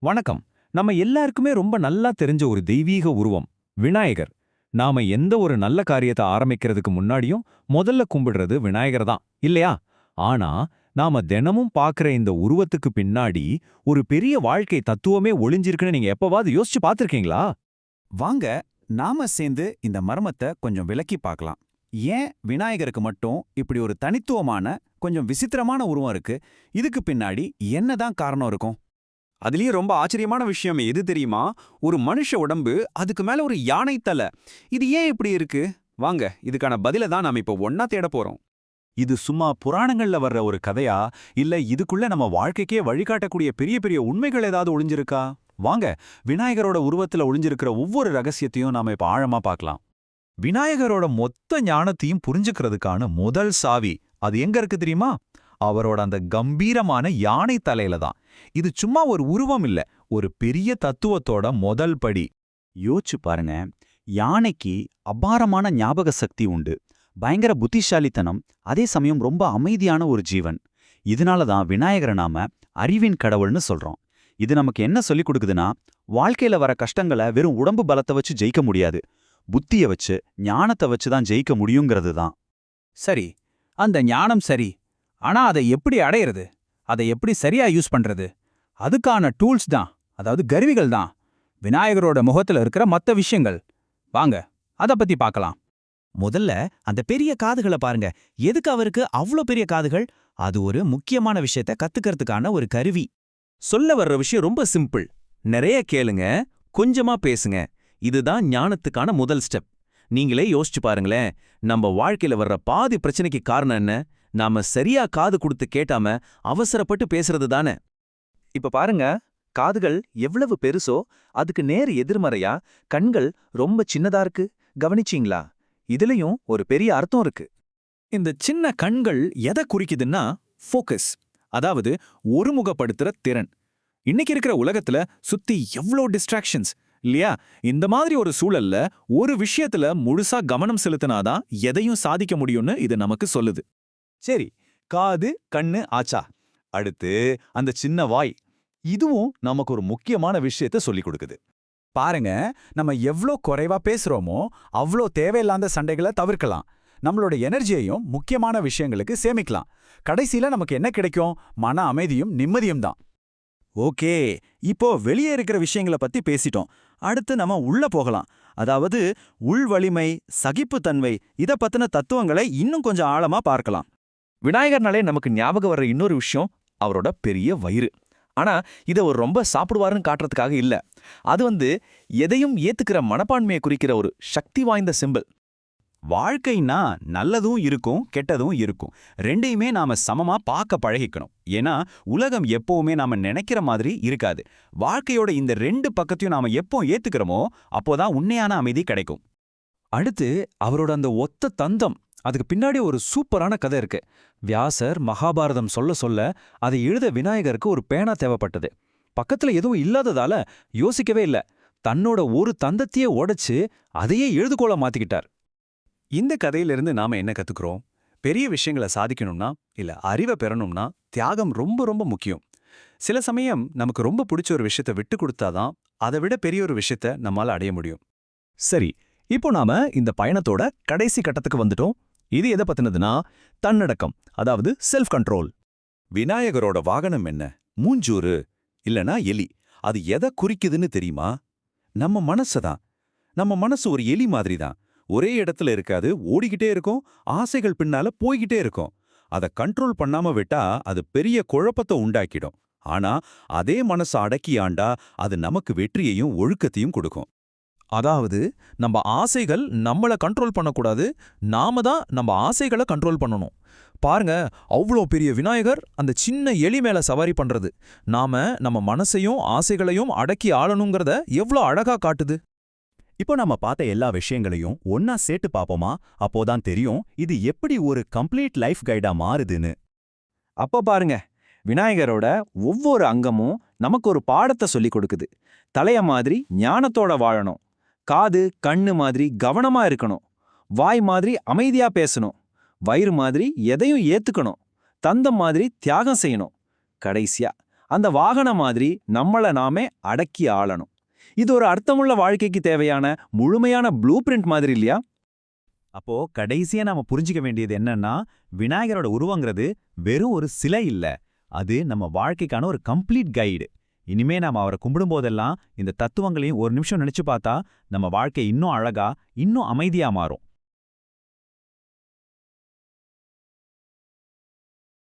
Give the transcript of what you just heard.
வணக்கம். நம்ம எல்லாருக்குமே ரொம்ப நல்லா தெரிஞ்ச ஒரு தெய்வீக உருவம் விநாயகர். நாம எந்த ஒரு நல்ல காரியத்தை ஆரம்பிக்கிறதுக்கு முன்னாடியும் முதல்ல கும்பிடுறது விநாயகர் தான், இல்லையா? ஆனா நாம தினமும் பார்க்கிற இந்த உருவத்துக்கு பின்னாடி ஒரு பெரிய வாழ்க்கை தத்துவமே ஒளிஞ்சிருக்குன்னு நீங்க எப்பவாவது யோசிச்சு பார்த்திருக்கீங்களா? வாங்க, நாம சேர்ந்து இந்த மர்மத்தை கொஞ்சம் விளக்கி பார்க்கலாம். ஏன் விநாயகருக்கு மட்டும் இப்படி ஒரு தனித்துவமான, கொஞ்சம் விசித்திரமான உருவம் இருக்கு? இதுக்கு பின்னாடி என்னதான் காரணம் இருக்கும்? அதுலயும் ரொம்ப ஆச்சரியமான விஷயம் எது தெரியுமா? ஒரு மனுஷ உடம்பு, அதுக்கு மேல ஒரு யானை தலை. இது ஏன் இப்படி இருக்கு? வாங்க, இதுக்கான பதில தான் நாம இப்போ ஒண்ணா தேட போறோம். இது சும்மா புராணங்கள்ல வர்ற ஒரு கதையா, இல்ல இதுக்குள்ள நம்ம வாழ்க்கைக்கே வழிகாட்டக்கூடிய பெரிய பெரிய உண்மைகள் ஏதாவது ஒளிஞ்சிருக்கா? வாங்க, விநாயகரோட உருவத்துல ஒளிஞ்சிருக்கிற ஒவ்வொரு ரகசியத்தையும் நாம இப்ப ஆழமா பார்க்கலாம். விநாயகரோட மொத்த ஞானத்தையும் புரிஞ்சுக்கிறதுக்கான முதல் சாவி அது எங்க இருக்கு தெரியுமா? அவரோட அந்த கம்பீரமான யானை தலையில தான். இது சும்மா ஒரு உருவம் இல்ல, ஒரு பெரிய தத்துவத்தோட முதல் படி. யோசிச்சு பாருங்க, யானைக்கு அபாரமான ஞாபக சக்தி உண்டு, பயங்கர புத்திசாலித்தனம், அதே சமயம் ரொம்ப அமைதியான ஒரு ஜீவன். இதனால தான் விநாயகரை நாம அறிவின் கடவுள்னு சொல்றோம். இது நமக்கு என்ன சொல்லிக் கொடுக்குதுன்னா, வாழ்க்கையில வர கஷ்டங்களை வெறும் உடம்பு பலத்தை வச்சு ஜெயிக்க முடியாது, புத்திய வச்சு, ஞானத்தை வச்சு தான் ஜெயிக்க முடியுங்கிறது தான். சரி, அந்த ஞானம் சரி. ஆனா அதை எப்படி அடையிறது? அதை எப்படி சரியா யூஸ் பண்றது? அதுக்கான டூல்ஸ் தான், அதாவது கருவிகள் தான் விநாயகரோட முகத்துல இருக்கிற மத்த விஷயங்கள். வாங்க, அத பத்தி பார்க்கலாம். முதல்ல அந்த பெரிய காதுகளை பாருங்க. எதுக்கு அவருக்கு அவ்ளோ பெரிய காதுகள்? அது ஒரு முக்கியமான விஷயத்த கத்துக்கிறதுக்கான ஒரு கருவி. சொல்ல வர்ற விஷயம் ரொம்ப சிம்பிள். நிறைய கேளுங்க, கொஞ்சமா பேசுங்க. இதுதான் ஞானத்துக்கான முதல் ஸ்டெப். நீங்களே யோசிச்சு பாருங்களேன், நம்ம வாழ்க்கையில வர்ற பாதி பிரச்சனைக்கு காரணம் என்ன? நாம சரியா காது கொடுத்து கேட்டாம அவசரப்பட்டு பேசுறது தானே. இப்ப பாருங்க, காதுகள் எவ்வளவு பெருசோ அதுக்கு நேர் எதிர்மறையா கண்கள் ரொம்ப சின்னதா இருக்கு. கவனிச்சீங்களா? இதுலயும் ஒரு பெரிய அர்த்தம் இருக்கு. இந்த சின்ன கண்கள் எதை குறிக்குதுன்னா ஃபோக்கஸ், அதாவது ஒருமுகப்படுத்துற திறன். இன்னைக்கு இருக்கிற உலகத்துல சுத்தி எவ்வளோ டிஸ்ட்ராக்ஷன்ஸ் இல்லையா? இந்த மாதிரி ஒரு சூழல்ல ஒரு விஷயத்துல முழுசா கவனம் செலுத்தினாதான் எதையும் சாதிக்க முடியும்னு இது நமக்கு சொல்லுது. சரி, காது கண்ணு ஆச்சா, அடுத்து அந்த சின்ன வாய். இதுவும் நமக்கு ஒரு முக்கியமான விஷயத்த சொல்லிக் கொடுக்குது. பாருங்க, நம்ம எவ்ளோ குறைவா பேசுறோமோ அவ்ளோ தேவையில்லாத சண்டைகளை தவிர்க்கலாம், நம்மளோட எனர்ஜியையும் முக்கியமான விஷயங்களுக்கு சேமிக்கலாம். கடைசியில நமக்கு என்ன கிடைக்கும்? மன அமைதியும் நிம்மதியும் தான். ஓகே, இப்போ வெளியே இருக்கிற விஷயங்களை பத்தி பேசிட்டோம். அடுத்து நம்ம உள்ள போகலாம். அதாவது உள் வலிமை, சகிப்புத்தன்மை, இத பத்தின தத்துவங்களை இன்னும் கொஞ்சம் ஆழமா பார்க்கலாம். விநாயகர்னாலே நமக்கு ஞாபகம் வர்ற இன்னொரு விஷயம் அவரோட பெரிய வயிறு. ஆனா இதை ஒரு ரொம்ப சாப்பிடுவாருன்னு காட்டுறதுக்காக இல்ல. அது எதையும் ஏத்துக்கிற மனப்பான்மையை குறிக்கிற ஒரு சக்தி வாய்ந்த சிம்பல். வாழ்க்கைன்னா நல்லதும் இருக்கும், கெட்டதும் இருக்கும். ரெண்டையுமே நாம சமமா பார்க்க பழகிக்கணும். ஏன்னா உலகம் எப்பவுமே நாம நினைக்கிற மாதிரி இருக்காது. வாழ்க்கையோட இந்த ரெண்டு பக்கத்தையும் நாம எப்போ ஏத்துக்கிறோமோ அப்போதான் உண்மையான அமைதி கிடைக்கும். அடுத்து அவரோட அந்த ஒத்த தந்தம், அதுக்கு பின்னாடி ஒரு சூப்பரான கதை இருக்கு. வியாசர் மகாபாரதம் சொல்ல சொல்ல அதை எழுத விநாயகருக்கு ஒரு பேனா தேவைப்பட்டது. பக்கத்துல எதுவும் இல்லாததால யோசிக்கவே இல்ல, தன்னோட ஒரு தந்தத்தையே உடைச்சு அதையே எழுதுகோளா மாத்திக்கிட்டார். இந்த கதையிலிருந்து நாம என்ன கத்துக்கிறோம்? பெரிய விஷயங்களை சாதிக்கணும்னா இல்ல அறிவை பெறணும்னா தியாகம் ரொம்ப ரொம்ப முக்கியம். சில சமயம் நமக்கு ரொம்ப பிடிச்ச ஒரு விஷயத்தை விட்டு கொடுத்தாதான் அதை விட பெரிய ஒரு விஷயத்த நம்மால அடைய முடியும். சரி, இப்போ நாம இந்த பயணத்தோட கடைசி கட்டத்துக்கு வந்துட்டோம். இது எதை பத்தினதுன்னா தன்னடக்கம், அதாவது செல்ஃப் கண்ட்ரோல். விநாயகரோட வாகனம் என்ன? மூஞ்சூறு இல்லனா எலி. அது எதை குறிக்குதுன்னு தெரியுமா? நம்ம மனசுதான். நம்ம மனசு ஒரு எலி மாதிரி தான். ஒரே இடத்துல இருக்காது, ஓடிக்கிட்டே இருக்கும், ஆசைகள் பின்னால போய்கிட்டே இருக்கும். அதை கண்ட்ரோல் பண்ணாம விட்டா அது பெரிய குழப்பத்தை உண்டாக்கிடும். ஆனா அதே மனசை அடக்கி ஆண்டா அது நமக்கு வெற்றியையும் ஒழுக்கத்தையும் கொடுக்கும். அதாவது நம்ம ஆசைகள் நம்மள கண்ட்ரோல் பண்ணக்கூடாது, நாம தான் நம்ம ஆசைகளை கண்ட்ரோல் பண்ணணும். பாருங்க, அவ்வளோ பெரிய விநாயகர் அந்த சின்ன எலி மேல சவாரி பண்றது நாம நம்ம மனசையும் ஆசைகளையும் அடக்கி ஆளணுங்கிறத எவ்வளோ அழகா காட்டுது. இப்போ நம்ம பார்த்த எல்லா விஷயங்களையும் ஒன்னா சேர்த்து பார்ப்போமா? அப்போதான் தெரியும் இது எப்படி ஒரு கம்ப்ளீட் லைஃப் கைடா மாறுதுன்னு. அப்ப பாருங்க, விநாயகரோட ஒவ்வொரு அங்கமும் நமக்கு ஒரு பாடத்தை சொல்லிக் கொடுக்குது. தலைய மாதிரி ஞானத்தோட வாழணும், காது கண்ணு மாதிரி கவனமா இருக்கணும், வாய் மாதிரி அமைதியா பேசணும், வயிறு மாதிரி எதையும் ஏத்துக்கணும், தந்தம் மாதிரி தியாகம் செய்யணும், கடைசியா அந்த வாகனம் மாதிரி நம்மள நாமே அடக்கி ஆளணும். இது ஒரு அர்த்தமுள்ள வாழ்க்கைக்கு தேவையான முழுமையான ப்ளூ பிரிண்ட் மாதிரி இல்லையா? அப்போ கடைசியா நாம புரிஞ்சுக்க வேண்டியது என்னன்னா, விநாயகரோட உருவங்கிறது வெறும் ஒரு சிலை இல்ல, அது நம்ம வாழ்க்கைக்கான ஒரு கம்ப்ளீட் கைடு. இனிமே நாம அவரை கும்பிடும்போதெல்லாம் இந்த தத்துவங்களையும் ஒரு நிமிஷம் நினைச்சு பார்த்தா நம்ம வாழ்க்கை இன்னும் அழகா, இன்னும் அமைதியா மாறும்.